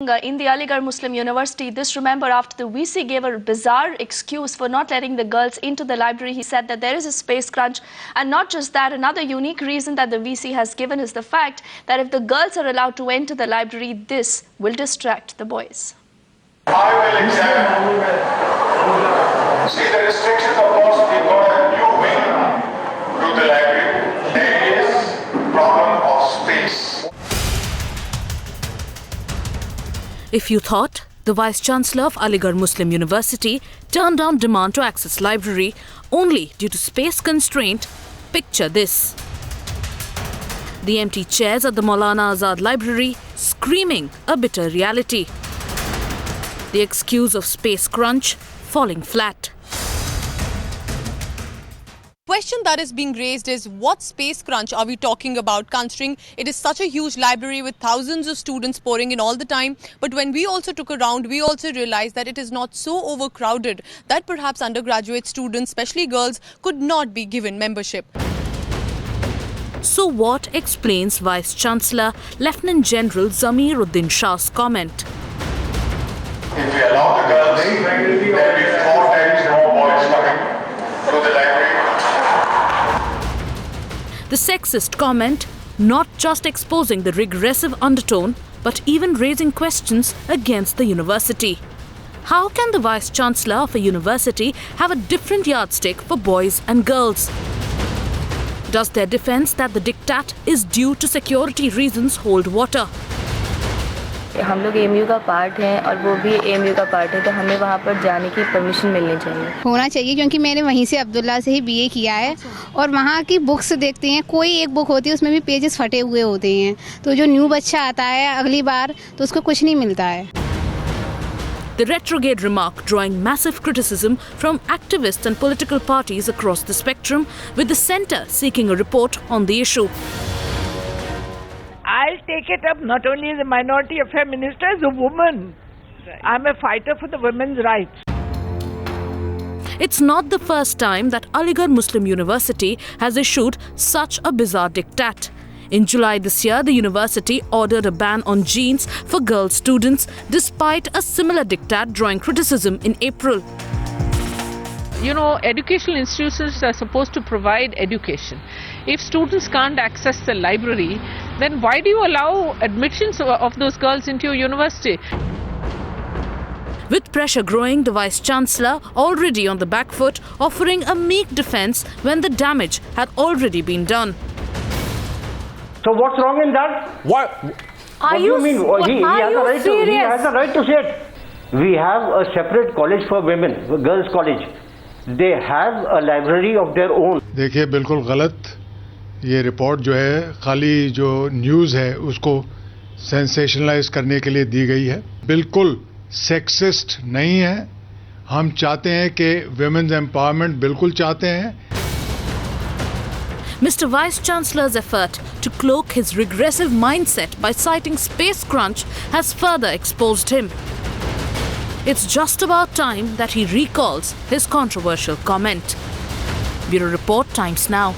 In the Aligarh Muslim University, this remember after the VC gave a bizarre excuse for not letting the girls into the library. He said that there is a space crunch, and not just that, another unique reason that the VC has given is the fact that if the girls are allowed to enter the library, this will distract the boys. I will examine. See the restrictions, of course, we've got a new wing to the library. There is problem of space. If you thought the Vice-Chancellor of Aligarh Muslim University turned down demand to access library only due to space constraint, picture this. The empty chairs at the Maulana Azad Library screaming a bitter reality. The excuse of space crunch falling flat. Question that is being raised is, what space crunch are we talking about, considering it is such a huge library with thousands of students pouring in all the time? But when we also took a round, we also realized that it is not so overcrowded that perhaps undergraduate students, especially girls, could not be given membership. So what explains Vice-Chancellor Lieutenant General Zamir Uddin Shah's comment? If we allow the girls, there will be 4 times more boys coming to the library. The sexist comment not just exposing the regressive undertone, but even raising questions against the university. How can the Vice-Chancellor of a university have a different yardstick for boys and girls? Does their defense that the diktat is due to security reasons hold water? हम लोग MU का part हैं और वो भी MU का part है, तो हमें वहाँ पर जाने की परमिशन मिलनी चाहिए। होना चाहिए, क्योंकि मैंने वहीं से अब्दुल्ला से ही बीए किया है और वहाँ की बुक्स देखते हैं, कोई एक बुक होती है उसमें भी पेजेस फटे हुए होते हैं, तो जो न्यू बच्चा आता है अगली बार तो उसको कुछ नहीं मिलता है। The retrograde remark drawing massive criticism from activists and political parties across the spectrum, with the centre seeking a report on the issue. I'll take it up not only as a minority affair minister, as a woman. Right. I'm a fighter for the women's rights. It's not the first time that Aligarh Muslim University has issued such a bizarre diktat. In July this year, the university ordered a ban on jeans for girl students, despite a similar diktat drawing criticism in April. You know, educational institutions are supposed to provide education. If students can't access the library, then why do you allow admissions of those girls into your university? With pressure growing, the Vice-Chancellor already on the back foot, offering a meek defence when the damage had already been done. So what's wrong in that? What do you mean? He has the right to say it. We have a separate college for women, girls' college. They have a library of their own. देखिए, बिल्कुल गलत ये report जो है, खाली जो news है उसको सेंसेशनलाइज करने के लिए दी गई है। बिल्कुल सेक्सिस्ट नहीं है। हम चाहते हैं कि विमेन्स एम्पावरमेंट बिल्कुल चाहते हैं। Mr. Vice-Chancellor's effort to cloak his regressive mindset by citing space crunch has further exposed him. It's just about time that he recalls his controversial comment. Bureau Report, Times Now.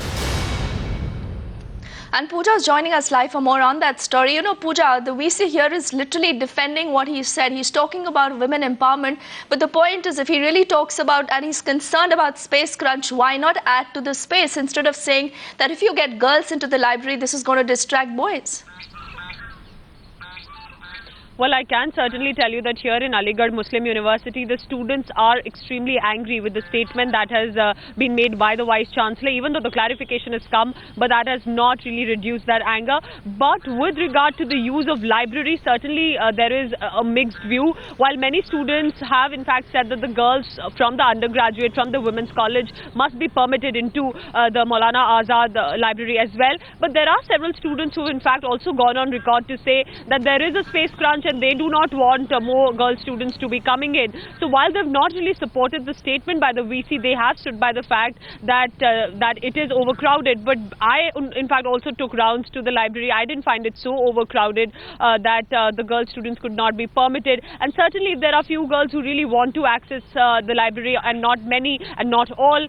And Pooja is joining us live for more on that story. You know, Pooja, the VC here is literally defending what he said. He's talking about women empowerment. But the point is, if he really talks about and he's concerned about space crunch, why not add to the space instead of saying that if you get girls into the library, this is going to distract boys? Well, I can certainly tell you that here in Aligarh Muslim University, the students are extremely angry with the statement that has been made by the Vice-Chancellor, even though the clarification has come, but that has not really reduced that anger. But with regard to the use of libraries, certainly there is a mixed view. While many students have in fact said that the girls from the undergraduate, from the women's college, must be permitted into the Maulana Azad library as well. But there are several students who in fact also gone on record to say that there is a space crunch and they do not want more girl students to be coming in. So while they've not really supported the statement by the VC, they have stood by the fact that that it is overcrowded. But I, in fact, also took rounds to the library. I didn't find it so overcrowded that the girl students could not be permitted. And certainly there are few girls who really want to access the library, and not many and not all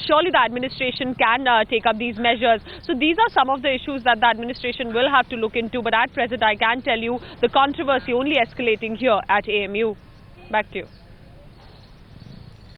surely the administration can take up these measures. So these are some of the issues that the administration will have to look into. But at present, I can tell you the controversy only escalating here at AMU. Back to you.